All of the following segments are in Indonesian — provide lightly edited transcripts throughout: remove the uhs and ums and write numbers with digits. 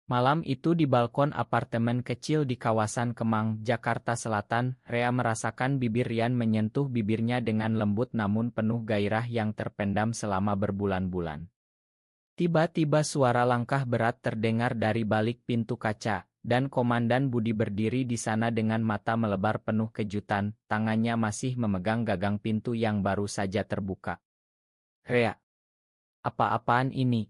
Malam itu di balkon apartemen kecil di kawasan Kemang, Jakarta Selatan, Rea merasakan bibir Rian menyentuh bibirnya dengan lembut namun penuh gairah yang terpendam selama berbulan-bulan. Tiba-tiba suara langkah berat terdengar dari balik pintu kaca, dan Komandan Budi berdiri di sana dengan mata melebar penuh kejutan, tangannya masih memegang gagang pintu yang baru saja terbuka. "Rea, apa-apaan ini?"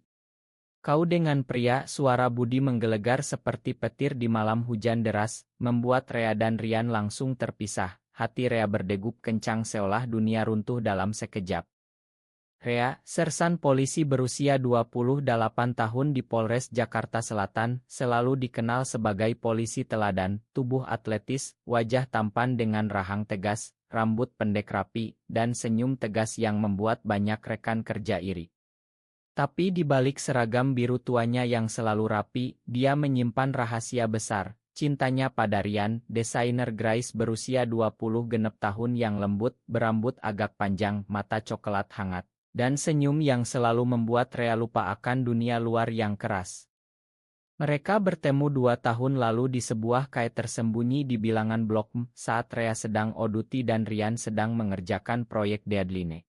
Kau dengan pria, suara Budi menggelegar seperti petir di malam hujan deras, membuat Rea dan Rian langsung terpisah. Hati Rea berdegup kencang seolah dunia runtuh dalam sekejap. Rea, sersan polisi berusia 28 tahun di Polres Jakarta Selatan, selalu dikenal sebagai polisi teladan, tubuh atletis, wajah tampan dengan rahang tegas, rambut pendek rapi, dan senyum tegas yang membuat banyak rekan kerja iri. Tapi di balik seragam biru tuanya yang selalu rapi, dia menyimpan rahasia besar, cintanya pada Rian, desainer Grace berusia 20 genep tahun yang lembut, berambut agak panjang, mata coklat hangat, dan senyum yang selalu membuat Rea lupa akan dunia luar yang keras. Mereka bertemu 2 tahun lalu di sebuah kai tersembunyi di bilangan Blok M, saat Rea sedang oduti dan Rian sedang mengerjakan proyek deadline.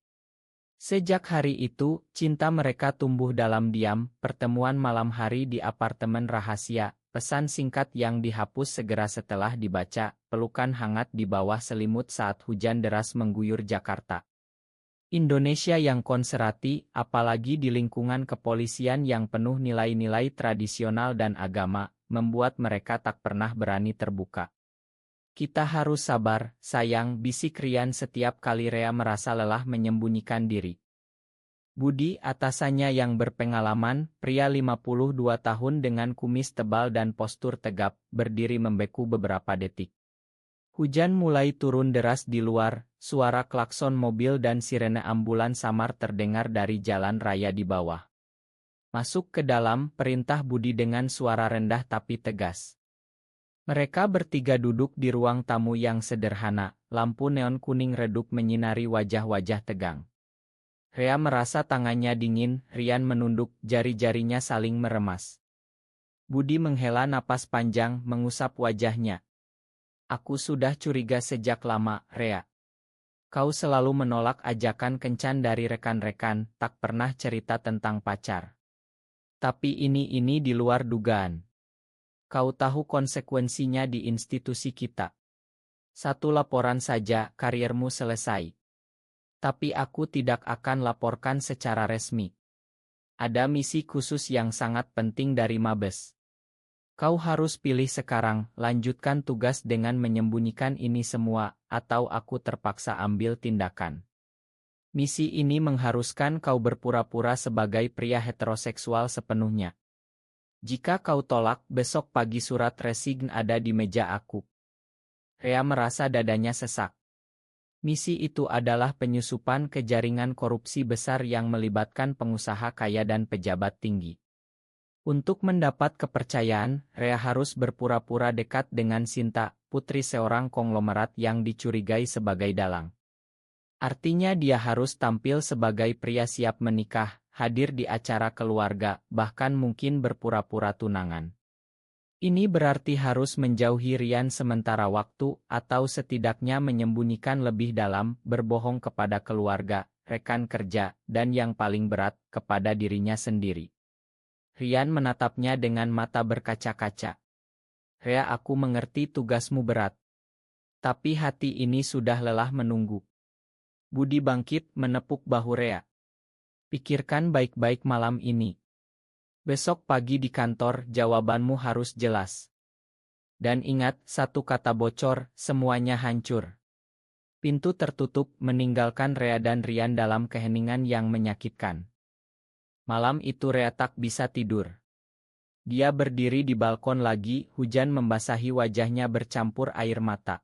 Sejak hari itu, cinta mereka tumbuh dalam diam, pertemuan malam hari di apartemen rahasia, pesan singkat yang dihapus segera setelah dibaca, pelukan hangat di bawah selimut saat hujan deras mengguyur Jakarta. Indonesia yang konservatif, apalagi di lingkungan kepolisian yang penuh nilai-nilai tradisional dan agama, membuat mereka tak pernah berani terbuka. "Kita harus sabar, sayang," bisik Rian setiap kali Rea merasa lelah menyembunyikan diri. Budi, atasannya yang berpengalaman, pria 52 tahun dengan kumis tebal dan postur tegap, berdiri membeku beberapa detik. Hujan mulai turun deras di luar, suara klakson mobil dan sirene ambulans samar terdengar dari jalan raya di bawah. "Masuk ke dalam," perintah Budi dengan suara rendah tapi tegas. Mereka bertiga duduk di ruang tamu yang sederhana, lampu neon kuning redup menyinari wajah-wajah tegang. Rea merasa tangannya dingin, Rian menunduk, jari-jarinya saling meremas. Budi menghela napas panjang, mengusap wajahnya. "Aku sudah curiga sejak lama, Rea. Kau selalu menolak ajakan kencan dari rekan-rekan, tak pernah cerita tentang pacar. Tapi ini di luar dugaan. Kau tahu konsekuensinya di institusi kita. Satu laporan saja, kariermu selesai. Tapi aku tidak akan laporkan secara resmi. Ada misi khusus yang sangat penting dari Mabes. Kau harus pilih sekarang, lanjutkan tugas dengan menyembunyikan ini semua, atau aku terpaksa ambil tindakan. Misi ini mengharuskan kau berpura-pura sebagai pria heteroseksual sepenuhnya. Jika kau tolak, besok pagi surat resign ada di meja aku." Rea merasa dadanya sesak. Misi itu adalah penyusupan ke jaringan korupsi besar yang melibatkan pengusaha kaya dan pejabat tinggi. Untuk mendapat kepercayaan, Rea harus berpura-pura dekat dengan Sinta, putri seorang konglomerat yang dicurigai sebagai dalang. Artinya dia harus tampil sebagai pria siap menikah, hadir di acara keluarga, bahkan mungkin berpura-pura tunangan. Ini berarti harus menjauhi Rian sementara waktu, atau setidaknya menyembunyikan lebih dalam, berbohong kepada keluarga, rekan kerja, dan yang paling berat, kepada dirinya sendiri. Rian menatapnya dengan mata berkaca-kaca. "Rea, aku mengerti tugasmu berat. Tapi hati ini sudah lelah menunggu." Budi bangkit, menepuk bahu Rea. "Pikirkan baik-baik malam ini. Besok pagi di kantor, jawabanmu harus jelas. Dan ingat, satu kata bocor, semuanya hancur." Pintu tertutup, meninggalkan Rea dan Rian dalam keheningan yang menyakitkan. Malam itu Rea tak bisa tidur. Dia berdiri di balkon lagi, hujan membasahi wajahnya bercampur air mata.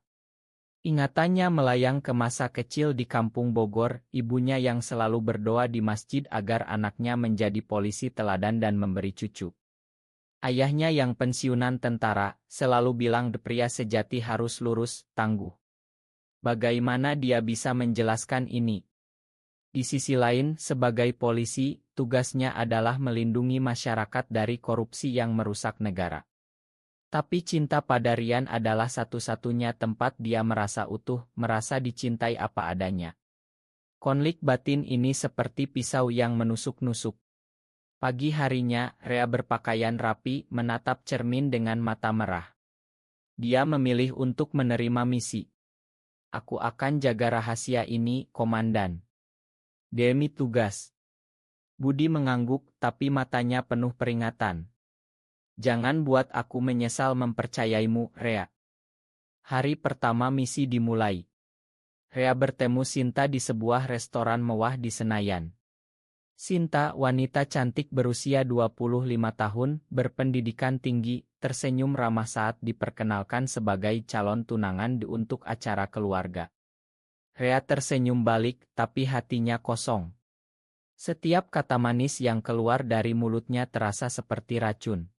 Ingatannya melayang ke masa kecil di kampung Bogor, ibunya yang selalu berdoa di masjid agar anaknya menjadi polisi teladan dan memberi cucu. Ayahnya yang pensiunan tentara, selalu bilang pria sejati harus lurus, tangguh. Bagaimana dia bisa menjelaskan ini? Di sisi lain, sebagai polisi, tugasnya adalah melindungi masyarakat dari korupsi yang merusak negara. Tapi cinta pada Rian adalah satu-satunya tempat dia merasa utuh, merasa dicintai apa adanya. Konflik batin ini seperti pisau yang menusuk-nusuk. Pagi harinya, Rea berpakaian rapi, menatap cermin dengan mata merah. Dia memilih untuk menerima misi. Aku akan jaga rahasia ini, Komandan. Demi tugas. Budi mengangguk, tapi matanya penuh peringatan. Jangan buat aku menyesal mempercayaimu, Rea. Hari pertama misi dimulai. Rea bertemu Sinta di sebuah restoran mewah di Senayan. Sinta, wanita cantik berusia 25 tahun, berpendidikan tinggi, tersenyum ramah saat diperkenalkan sebagai calon tunangan untuk acara keluarga. Rea tersenyum balik, tapi hatinya kosong. Setiap kata manis yang keluar dari mulutnya terasa seperti racun.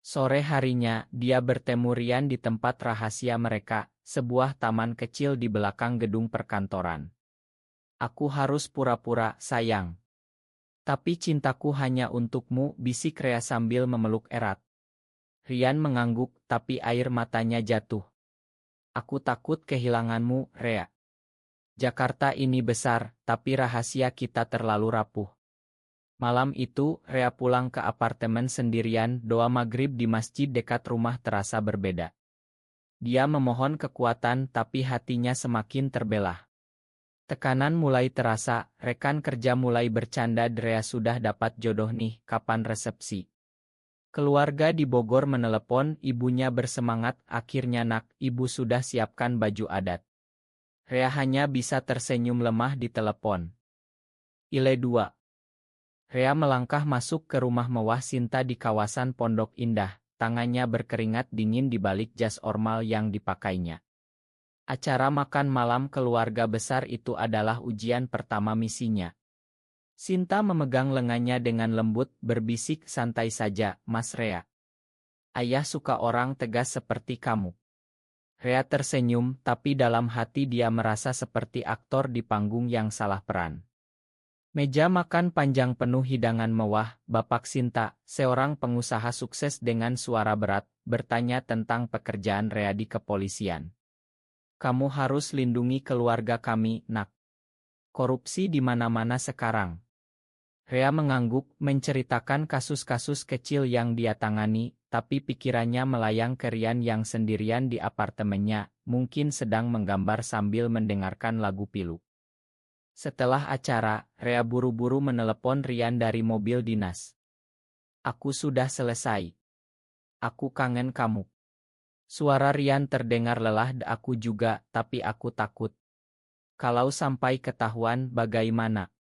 Sore harinya, dia bertemu Rian di tempat rahasia mereka, sebuah taman kecil di belakang gedung perkantoran. Aku harus pura-pura sayang. Tapi cintaku hanya untukmu, bisik Rea sambil memeluk erat. Rian mengangguk, tapi air matanya jatuh. Aku takut kehilanganmu, Rea. Jakarta ini besar, tapi rahasia kita terlalu rapuh. Malam itu, Rea pulang ke apartemen sendirian, doa maghrib di masjid dekat rumah terasa berbeda. Dia memohon kekuatan, tapi hatinya semakin terbelah. Tekanan mulai terasa, rekan kerja mulai bercanda Rea sudah dapat jodoh nih, kapan resepsi? Keluarga di Bogor menelepon, ibunya bersemangat, akhirnya nak, ibu sudah siapkan baju adat. Rea hanya bisa tersenyum lemah di telepon. Ile 2. Rea melangkah masuk ke rumah mewah Sinta di kawasan Pondok Indah, tangannya berkeringat dingin di balik jas ormal yang dipakainya. Acara makan malam keluarga besar itu adalah ujian pertama misinya. Sinta memegang lengannya dengan lembut, berbisik santai saja, Mas Rea. Ayah suka orang tegas seperti kamu. Rea tersenyum, tapi dalam hati dia merasa seperti aktor di panggung yang salah peran. Meja makan panjang penuh hidangan mewah, Bapak Sinta, seorang pengusaha sukses dengan suara berat, bertanya tentang pekerjaan Rea di kepolisian. Kamu harus lindungi keluarga kami, nak. Korupsi di mana-mana sekarang. Rea mengangguk, menceritakan kasus-kasus kecil yang dia tangani, tapi pikirannya melayang ke Rian yang sendirian di apartemennya, mungkin sedang menggambar sambil mendengarkan lagu pilu. Setelah acara, Rea buru-buru menelepon Rian dari mobil dinas. Aku sudah selesai. Aku kangen kamu. Suara Rian terdengar lelah, aku juga, tapi aku takut. Kalau sampai ketahuan, bagaimana?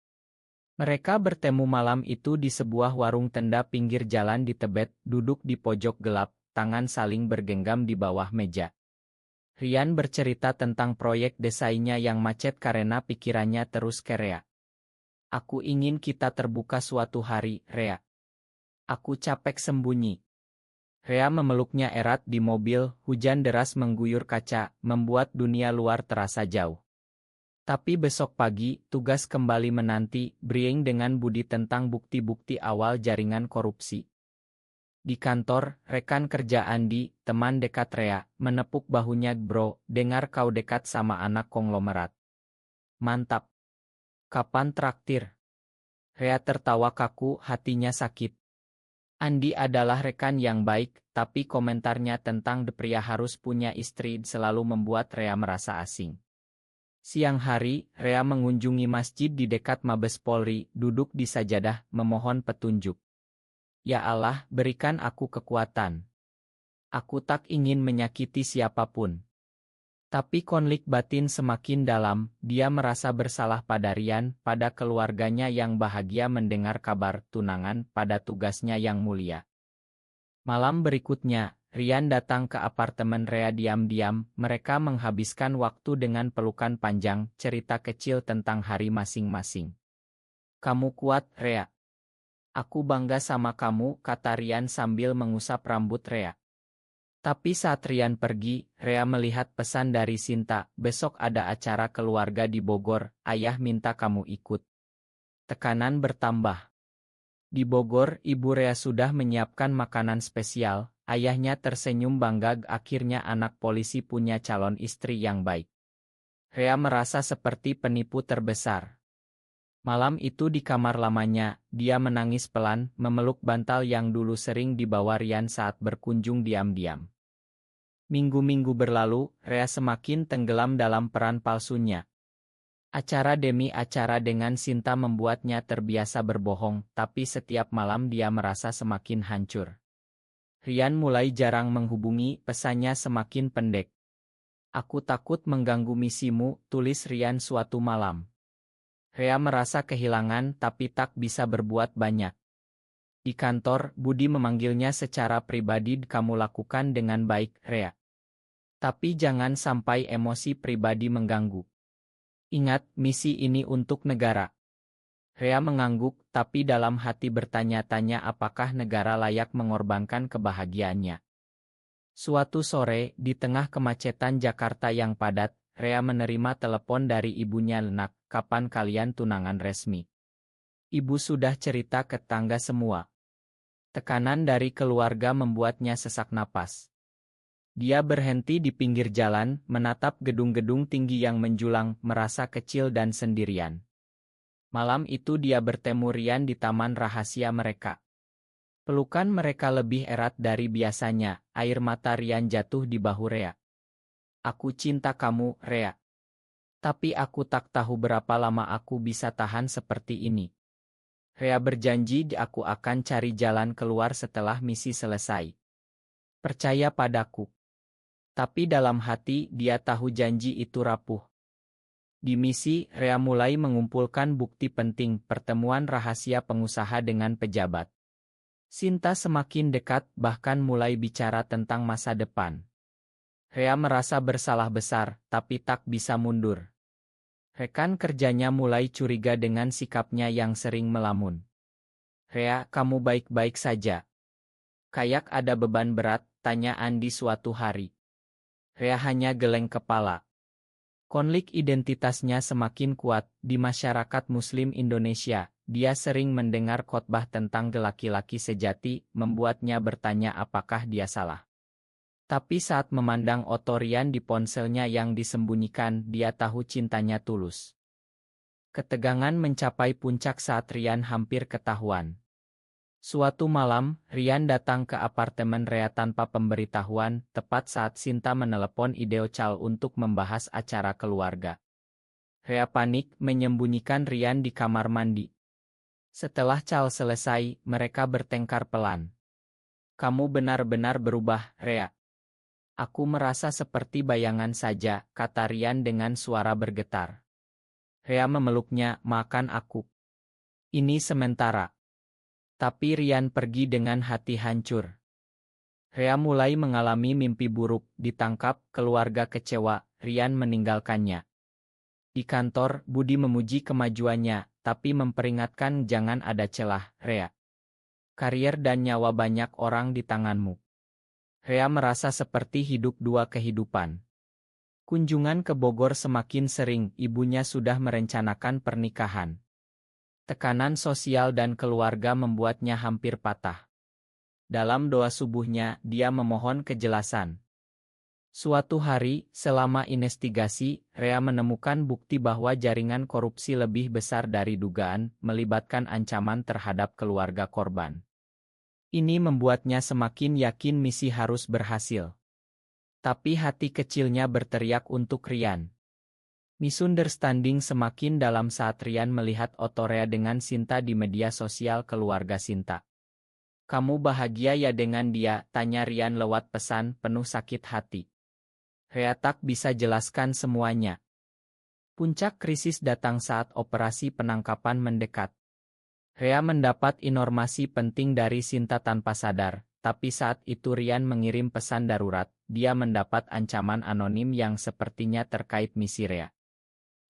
Mereka bertemu malam itu di sebuah warung tenda pinggir jalan di Tebet, duduk di pojok gelap, tangan saling bergenggam di bawah meja. Rian bercerita tentang proyek desainnya yang macet karena pikirannya terus ke Rea. Aku ingin kita terbuka suatu hari, Rea. Aku capek sembunyi. Rea memeluknya erat di mobil, hujan deras mengguyur kaca, membuat dunia luar terasa jauh. Tapi besok pagi, tugas kembali menanti, briefing dengan Budi tentang bukti-bukti awal jaringan korupsi. Di kantor, rekan kerja Andi, teman dekat Rea, menepuk bahunya, bro, dengar kau dekat sama anak konglomerat. Mantap. Kapan traktir? Rea tertawa kaku, hatinya sakit. Andi adalah rekan yang baik, tapi komentarnya tentang pria harus punya istri selalu membuat Rea merasa asing. Siang hari, Rea mengunjungi masjid di dekat Mabes Polri, duduk di sajadah, memohon petunjuk. Ya Allah, berikan aku kekuatan. Aku tak ingin menyakiti siapapun. Tapi konflik batin semakin dalam, dia merasa bersalah pada Rian, pada keluarganya yang bahagia mendengar kabar tunangan, pada tugasnya yang mulia. Malam berikutnya, Rian datang ke apartemen Rea diam-diam, mereka menghabiskan waktu dengan pelukan panjang, cerita kecil tentang hari masing-masing. Kamu kuat, Rea. Aku bangga sama kamu, kata Rian sambil mengusap rambut Rea. Tapi saat Rian pergi, Rea melihat pesan dari Sinta, besok ada acara keluarga di Bogor, ayah minta kamu ikut. Tekanan bertambah. Di Bogor, Ibu Rea sudah menyiapkan makanan spesial. Ayahnya tersenyum bangga, akhirnya anak polisi punya calon istri yang baik. Rea merasa seperti penipu terbesar. Malam itu di kamar lamanya, dia menangis pelan, memeluk bantal yang dulu sering dibawa Rian saat berkunjung diam-diam. Minggu-minggu berlalu, Rea semakin tenggelam dalam peran palsunya. Acara demi acara dengan Sinta membuatnya terbiasa berbohong, tapi setiap malam dia merasa semakin hancur. Rian mulai jarang menghubungi, pesannya semakin pendek. "Aku takut mengganggu misimu," tulis Rian suatu malam. Rea merasa kehilangan tapi tak bisa berbuat banyak. Di kantor, Budi memanggilnya secara pribadi. "Kamu lakukan dengan baik, Rea. Tapi jangan sampai emosi pribadi mengganggu. Ingat, misi ini untuk negara." Rea mengangguk, tapi dalam hati bertanya-tanya apakah negara layak mengorbankan kebahagiaannya. Suatu sore, di tengah kemacetan Jakarta yang padat, Rea menerima telepon dari ibunya. "Nak, kapan kalian tunangan resmi?" Ibu sudah cerita ke tangga semua. Tekanan dari keluarga membuatnya sesak napas. Dia berhenti di pinggir jalan, menatap gedung-gedung tinggi yang menjulang, merasa kecil dan sendirian. Malam itu dia bertemu Rian di taman rahasia mereka. Pelukan mereka lebih erat dari biasanya, air mata Rian jatuh di bahu Rea. "Aku cinta kamu, Rea. Tapi aku tak tahu berapa lama aku bisa tahan seperti ini." Rea berjanji aku akan cari jalan keluar setelah misi selesai. "Percaya padaku." Tapi dalam hati dia tahu janji itu rapuh. Di misi, Rea mulai mengumpulkan bukti penting, pertemuan rahasia pengusaha dengan pejabat. Sinta semakin dekat, bahkan mulai bicara tentang masa depan. Rea merasa bersalah besar, tapi tak bisa mundur. Rekan kerjanya mulai curiga dengan sikapnya yang sering melamun. "Rea, kamu baik-baik saja? Kayak ada beban berat?" tanya Andi suatu hari. Rea hanya geleng kepala. Konflik identitasnya semakin kuat di masyarakat Muslim Indonesia. Dia sering mendengar khotbah tentang laki-laki sejati, membuatnya bertanya apakah dia salah. Tapi saat memandang foto Rian di ponselnya yang disembunyikan, dia tahu cintanya tulus. Ketegangan mencapai puncak saat Rian hampir ketahuan. Suatu malam, Rian datang ke apartemen Rea tanpa pemberitahuan, tepat saat Sinta menelepon video call untuk membahas acara keluarga. Rea panik, menyembunyikan Rian di kamar mandi. Setelah call selesai, mereka bertengkar pelan. "Kamu benar-benar berubah, Rea. Aku merasa seperti bayangan saja," kata Rian dengan suara bergetar. Rea memeluknya. "Makan aku. Ini sementara." Tapi Rian pergi dengan hati hancur. Rea mulai mengalami mimpi buruk, ditangkap, keluarga kecewa, Rian meninggalkannya. Di kantor, Budi memuji kemajuannya, tapi memperingatkan jangan ada celah, Rea. Karier dan nyawa banyak orang di tanganmu. Rea merasa seperti hidup dua kehidupan. Kunjungan ke Bogor semakin sering, ibunya sudah merencanakan pernikahan. Tekanan sosial dan keluarga membuatnya hampir patah. Dalam doa subuhnya, dia memohon kejelasan. Suatu hari, selama investigasi, Rea menemukan bukti bahwa jaringan korupsi lebih besar dari dugaan, melibatkan ancaman terhadap keluarga korban. Ini membuatnya semakin yakin misi harus berhasil. Tapi hati kecilnya berteriak untuk Rian. Misunderstanding semakin dalam saat Rian melihat foto Rea dengan Sinta di media sosial keluarga Sinta. "Kamu bahagia ya dengan dia?" tanya Rian lewat pesan penuh sakit hati. Rea tak bisa jelaskan semuanya. Puncak krisis datang saat operasi penangkapan mendekat. Rea mendapat informasi penting dari Sinta tanpa sadar, tapi saat itu Rian mengirim pesan darurat, dia mendapat ancaman anonim yang sepertinya terkait misi Rea.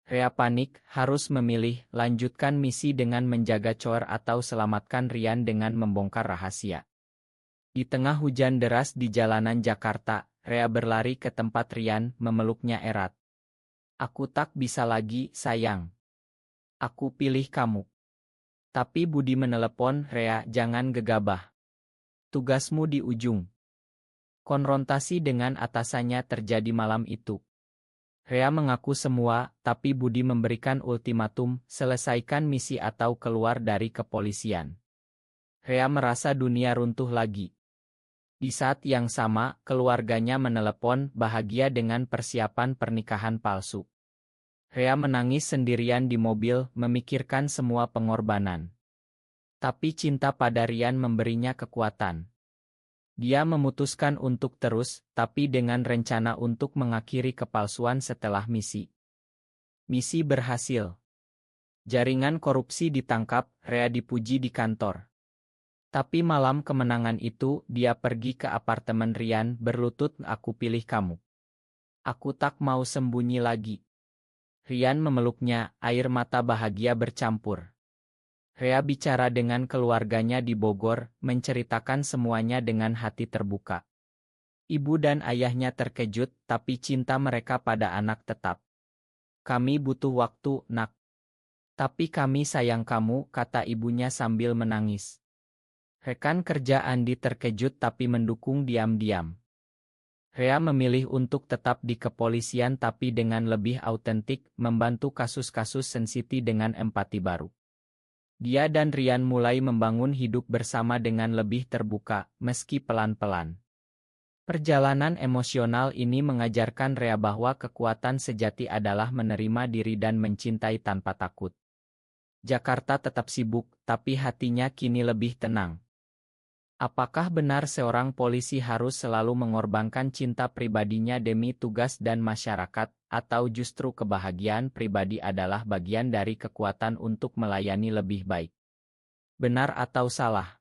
Rea panik, harus memilih, lanjutkan misi dengan menjaga Chor atau selamatkan Rian dengan membongkar rahasia. Di tengah hujan deras di jalanan Jakarta, Rea berlari ke tempat Rian, memeluknya erat. "Aku tak bisa lagi, sayang. Aku pilih kamu." Tapi Budi menelepon, Rea, jangan gegabah. Tugasmu di ujung. Konfrontasi dengan atasannya terjadi malam itu. Rea mengaku semua, tapi Budi memberikan ultimatum, selesaikan misi atau keluar dari kepolisian. Rea merasa dunia runtuh lagi. Di saat yang sama, keluarganya menelepon, bahagia dengan persiapan pernikahan palsu. Rea menangis sendirian di mobil, memikirkan semua pengorbanan. Tapi cinta pada Rian memberinya kekuatan. Dia memutuskan untuk terus, tapi dengan rencana untuk mengakhiri kepalsuan setelah misi. Misi berhasil. Jaringan korupsi ditangkap, Rea dipuji di kantor. Tapi malam kemenangan itu, dia pergi ke apartemen Rian, berlutut, aku pilih kamu. Aku tak mau sembunyi lagi. Rian memeluknya, air mata bahagia bercampur. Rea bicara dengan keluarganya di Bogor, menceritakan semuanya dengan hati terbuka. Ibu dan ayahnya terkejut, tapi cinta mereka pada anak tetap. Kami butuh waktu, nak. Tapi kami sayang kamu, kata ibunya sambil menangis. Rekan kerja Andi terkejut tapi mendukung diam-diam. Rea memilih untuk tetap di kepolisian tapi dengan lebih autentik, membantu kasus-kasus sensitif dengan empati baru. Dia dan Rian mulai membangun hidup bersama dengan lebih terbuka, meski pelan-pelan. Perjalanan emosional ini mengajarkan Rea bahwa kekuatan sejati adalah menerima diri dan mencintai tanpa takut. Jakarta tetap sibuk, tapi hatinya kini lebih tenang. Apakah benar seorang polisi harus selalu mengorbankan cinta pribadinya demi tugas dan masyarakat, atau justru kebahagiaan pribadi adalah bagian dari kekuatan untuk melayani lebih baik? Benar atau salah?